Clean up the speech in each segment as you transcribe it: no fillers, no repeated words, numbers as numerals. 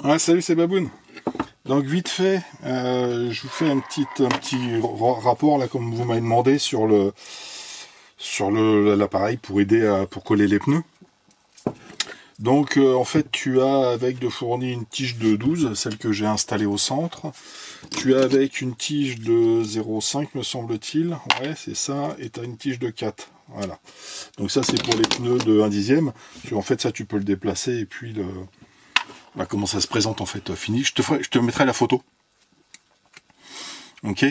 Ouais, salut, c'est Baboun. Donc vite fait, je vous fais un petit rapport là, comme vous m'avez demandé sur l'appareil pour aider pour coller les pneus. Donc en fait, tu as avec de fourni une tige de 12, celle que j'ai installée au centre. Tu as avec une tige de 0,5 me semble-t-il. Ouais, c'est ça. Et tu as une tige de 4. Voilà. Donc ça, c'est pour les pneus de 1/10. En fait, ça, tu peux le déplacer et puis comment ça se présente en fait fini. Je te mettrai la photo. Ok.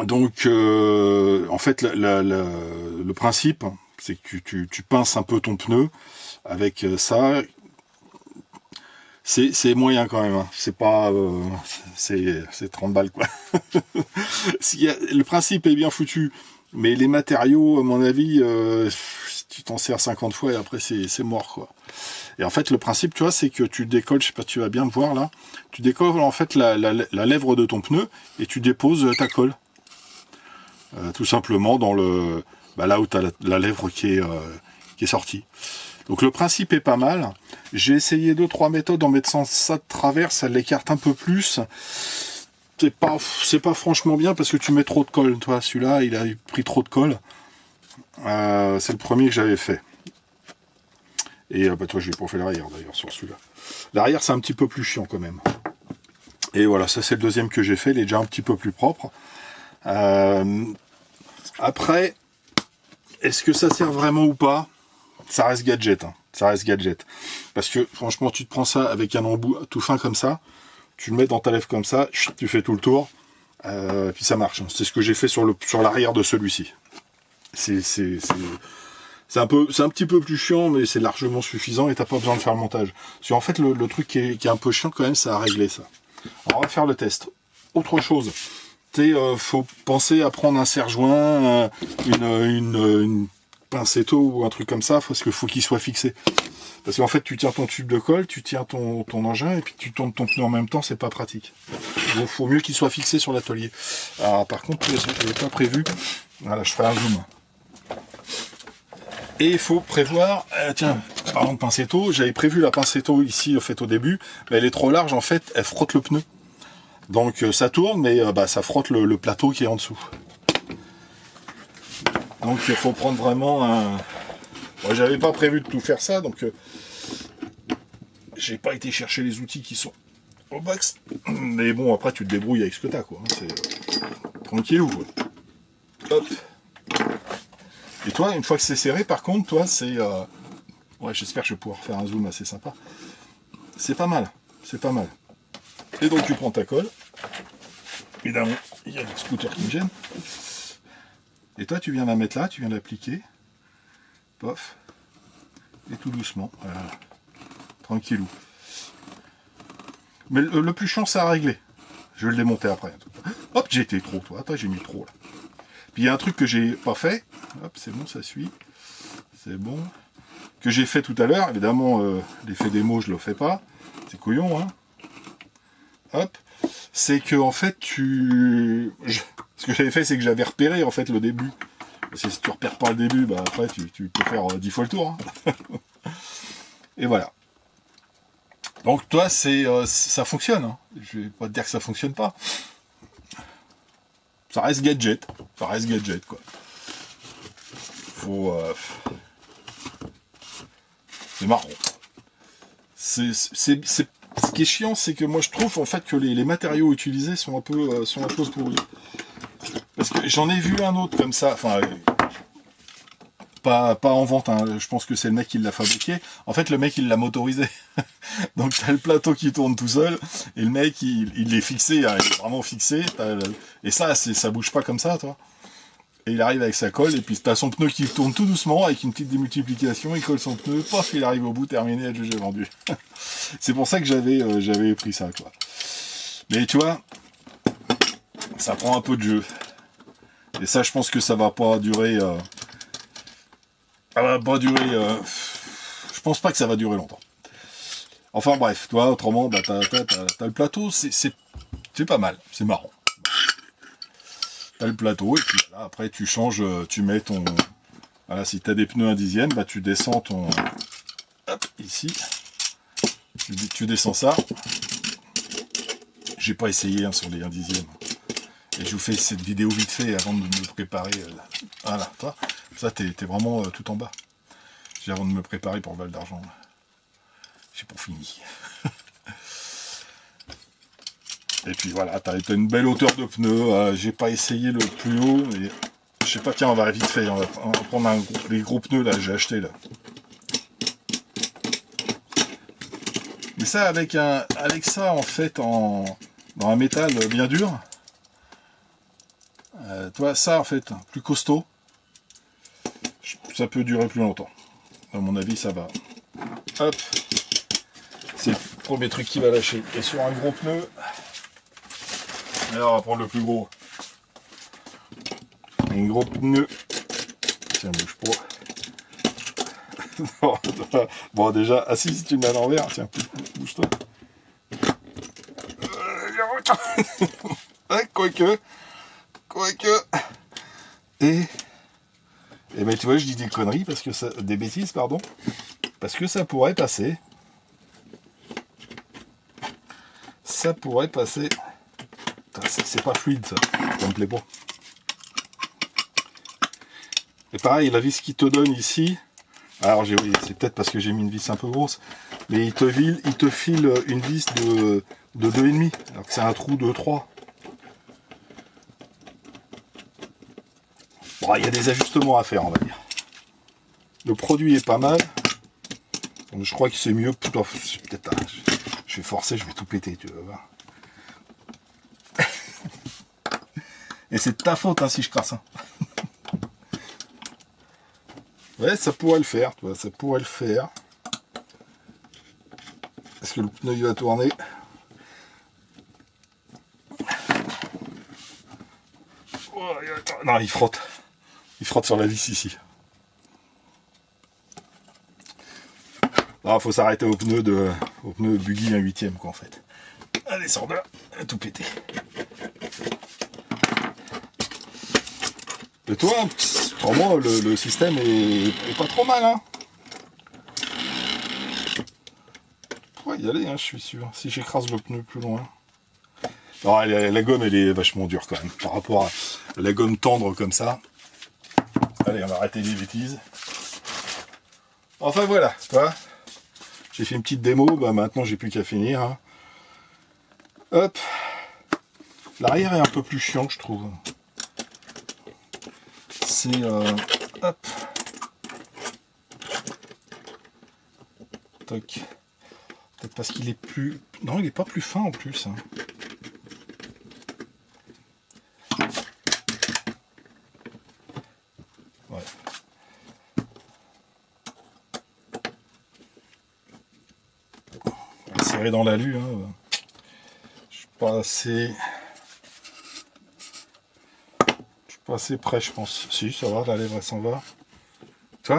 Donc en fait le principe c'est que tu pinces un peu ton pneu avec ça. C'est moyen quand même, hein. C'est pas c'est 30 balles quoi. Le principe est bien foutu, mais les matériaux à mon avis tu t'en sers 50 fois et après c'est mort quoi. Et en fait le principe tu vois c'est que tu décolles, je sais pas tu vas bien le voir là, tu décolles en fait la lèvre de ton pneu et tu déposes ta colle. Tout simplement dans là où tu as la lèvre qui est sortie. Donc le principe est pas mal. J'ai essayé 2-3 méthodes en mettant ça de travers, ça l'écarte un peu plus. C'est pas franchement bien parce que tu mets trop de colle. Toi, celui-là, il a pris trop de colle. C'est le premier que j'avais fait. Et toi, j'ai pas fait l'arrière d'ailleurs sur celui-là. L'arrière, c'est un petit peu plus chiant quand même. Et voilà, ça c'est le deuxième que j'ai fait. Il est déjà un petit peu plus propre. Après, est-ce que ça sert vraiment ou pas? Ça reste gadget, hein. Ça reste gadget. Parce que franchement, tu te prends ça avec un embout tout fin comme ça, tu le mets dans ta lèvre comme ça, tu fais tout le tour, puis ça marche. C'est ce que j'ai fait sur l'arrière de celui-ci. C'est un petit peu plus chiant, mais c'est largement suffisant et t'as pas besoin de faire le montage. Parce qu'en fait, le truc qui est un peu chiant quand même, c'est à régler ça. Alors, on va faire le test. Autre chose. Faut penser à prendre un serre-joint, une pincetto ou un truc comme ça, parce qu'il faut qu'il soit fixé. Parce qu'en fait, tu tiens ton tube de colle, tu tiens ton engin, et puis tu tournes ton pneu en même temps, c'est pas pratique. Il faut mieux qu'il soit fixé sur l'atelier. Alors par contre, je n'avais pas prévu. Voilà, je ferai un zoom. Et il faut prévoir, tiens, parlant de pincetto, j'avais prévu la pincetto ici, en fait, au début, mais elle est trop large, en fait, elle frotte le pneu. Donc ça tourne, mais ça frotte le plateau qui est en dessous. Donc il faut prendre vraiment un... Moi, j'avais pas prévu de tout faire ça, donc j'ai pas été chercher les outils qui sont au box. Mais bon, après tu te débrouilles avec ce que t'as, quoi. C'est tranquillou, quoi. Hop. Et toi, une fois que c'est serré, par contre, toi, c'est... Ouais, j'espère que je vais pouvoir faire un zoom assez sympa. C'est pas mal, c'est pas mal. Et donc tu prends ta colle. Évidemment, il y a le scooter qui me gêne. Et toi, tu viens la mettre là, tu viens l'appliquer. Pof. Et tout doucement. Voilà. Tranquillou. Mais le plus chiant, c'est à régler. Je vais le démonter après. Hop, j'ai été trop, toi. Attends, j'ai mis trop là. Puis il y a un truc que j'ai pas fait. Hop, c'est bon, ça suit. C'est bon. Que j'ai fait tout à l'heure. Évidemment, l'effet démo, je le fais pas. C'est couillon, hein. Hop. C'est que en fait, ce que j'avais fait, c'est que j'avais repéré en fait le début. Parce que si tu repères pas le début, après tu peux faire 10 fois le tour. Hein. Et voilà. Donc toi, ça fonctionne. Hein. Je vais pas te dire que ça fonctionne pas. Ça reste gadget. Ça reste gadget, quoi. Faut... C'est marrant. Ce qui est chiant, c'est que moi je trouve en fait que les matériaux utilisés sont un peu pourris. Parce que j'en ai vu un autre comme ça, enfin pas en vente, hein. Je pense que c'est le mec qui l'a fabriqué. En fait le mec il l'a motorisé. Donc t'as le plateau qui tourne tout seul, et le mec il est fixé, hein, il est vraiment fixé, et ça bouge pas comme ça, toi. Et il arrive avec sa colle, et puis t'as son pneu qui tourne tout doucement, avec une petite démultiplication, il colle son pneu, paf, il arrive au bout, terminé, j'ai vendu. C'est pour ça que j'avais pris ça, quoi. Mais tu vois, ça prend un peu de jeu. Et ça, je pense que ça va pas durer... Ça va pas durer... Je pense pas que ça va durer longtemps. Enfin bref, toi, autrement, t'as le plateau, c'est pas mal, c'est marrant. T'as le plateau, et puis là, après tu changes, tu mets ton... Voilà, si t'as des pneus 1/10, tu descends ton... Hop, ici. Tu descends ça. J'ai pas essayé hein, sur les 1/10. Et je vous fais cette vidéo vite fait avant de me préparer. Voilà, toi, ça t'es vraiment tout en bas. J'ai avant de me préparer pour le Val d'Argent. J'ai pas fini. Et puis voilà, t'as une belle hauteur de pneu. J'ai pas essayé le plus haut, mais je sais pas, tiens, on va vite fait. On va prendre les gros pneus là, j'ai acheté là. Mais ça, avec ça en fait, dans un métal bien dur. Toi, ça en fait, plus costaud, ça peut durer plus longtemps. À mon avis, ça va. Hop, c'est le premier truc qui va lâcher. Et sur un gros pneu, alors on va prendre le plus gros. Un gros pneu. Tiens, bouge pas. Bon, déjà, assis si tu le mets à l'envers. Tiens, bouge-toi. Quoique. Et ben tu vois, je dis des conneries parce que ça, des bêtises, pardon, parce que ça pourrait passer. Ça pourrait passer. C'est pas fluide ça, ça me plaît pas. Et pareil, la vis qu'il te donne ici, alors c'est peut-être parce que j'ai mis une vis un peu grosse, mais il te file une vis de 2,5, alors que c'est un trou de 3. Bon, il y a des ajustements à faire, on va dire. Le produit est pas mal. Donc, je crois que c'est mieux. Peut-être, je vais forcer, je vais tout péter, tu vas voir. Et c'est de ta faute hein, si je crasse. Hein. Ouais, ça pourrait le faire, tu vois, ça pourrait le faire. Est-ce que le pneu il va tourner? Oh, non, il frotte. Il frotte sur la vis ici. Il faut s'arrêter au pneu buggy 1/8 quoi en fait. Allez, sors de là, tout péter. Et toi, pour moi, le système est pas trop mal, hein. On pourrait y aller, hein, je suis sûr. Si j'écrase le pneu plus loin. Alors, la gomme, elle est vachement dure quand même. Par rapport à la gomme tendre comme ça. Allez, on va arrêter les bêtises. Enfin voilà, toi. J'ai fait une petite démo, bah maintenant j'ai plus qu'à finir. Hein. Hop. L'arrière est un peu plus chiant, je trouve. C'est... hop. Toc. Peut-être parce qu'il est plus... Non, il est pas plus fin en plus. Hein. Ouais. On va serrer dans l'alu. Hein. Je suis pas assez... Pas assez près, je pense. Si, ça va, la lèvre, elle s'en va. Tu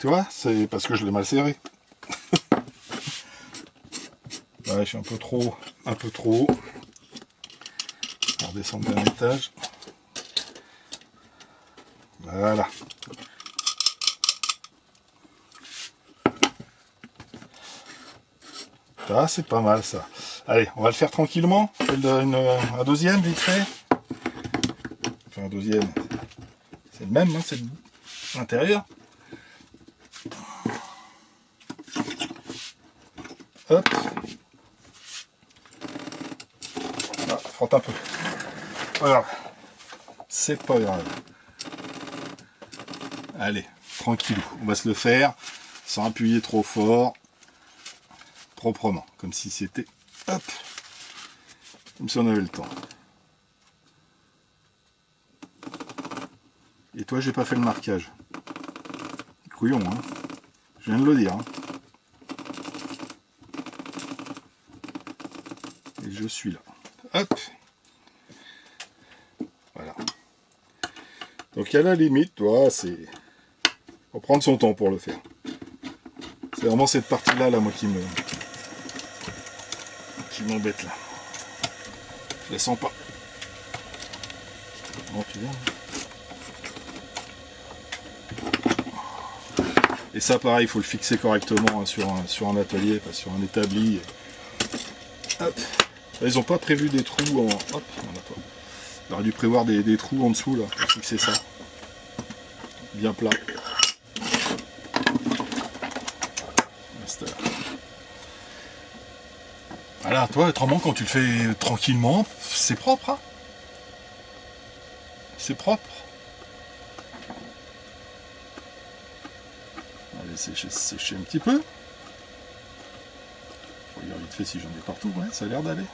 vois, c'est parce que je l'ai mal serré. Ouais, je suis un peu trop haut. On va redescendre d'un étage. Voilà. Ah, c'est pas mal ça. Allez, on va le faire tranquillement. Un deuxième, vite fait. Enfin, un deuxième. C'est le même, hein, c'est l'intérieur. Hop. Ah, frotte un peu. Voilà. C'est pas grave. Allez, tranquillou. On va se le faire sans appuyer trop fort. Proprement. Comme si c'était... Hop. Comme si on avait le temps. Et toi, j'ai pas fait le marquage. Couillon, hein. Je viens de le dire. Hein. Et je suis là. Hop. Voilà. Donc à la limite, toi, c'est... Faut prendre son temps pour le faire. C'est vraiment cette partie-là, moi, qui m'embête, là. Je la sens pas. Bon, tu vois. Et ça pareil, il faut le fixer correctement hein, sur un atelier, pas sur un établi. Hop. Ils n'ont pas prévu des trous en... Hop, on a pas. On aurait dû prévoir des trous en dessous là, pour fixer ça. Bien plat. Voilà, toi, autrement, quand tu le fais tranquillement, c'est propre. Hein, c'est propre. Allez, sécher un petit peu. Je regarde vite fait si j'en ai partout. Ouais, ça a l'air d'aller.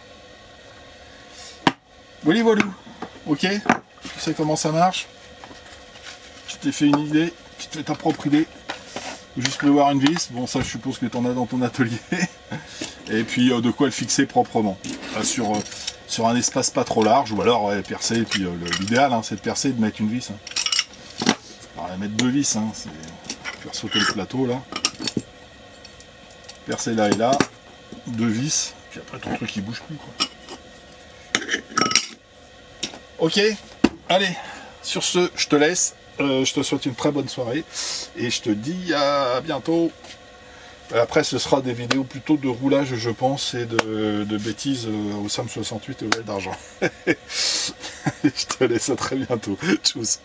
Voilà, voilà. Ok, tu sais comment ça marche. Tu t'es fait une idée, tu te fais ta propre idée. Juste prévoir une vis. Bon, ça, je suppose que tu en as dans ton atelier. Et puis de quoi le fixer proprement sur un espace pas trop large, ou alors ouais, percer, et puis l'idéal hein, c'est de percer et de mettre une vis. Hein. Alors, mettre deux vis, hein, c'est faire sauter le plateau là. Percer là et là, deux vis, puis après ton truc il bouge plus quoi. Ok, allez, sur ce, je te laisse, je te souhaite une très bonne soirée, et je te dis à bientôt. Après, ce sera des vidéos plutôt de roulage, je pense, et de bêtises au SAM 68 et au Val d'Argent. Je te laisse à très bientôt. Tchuss.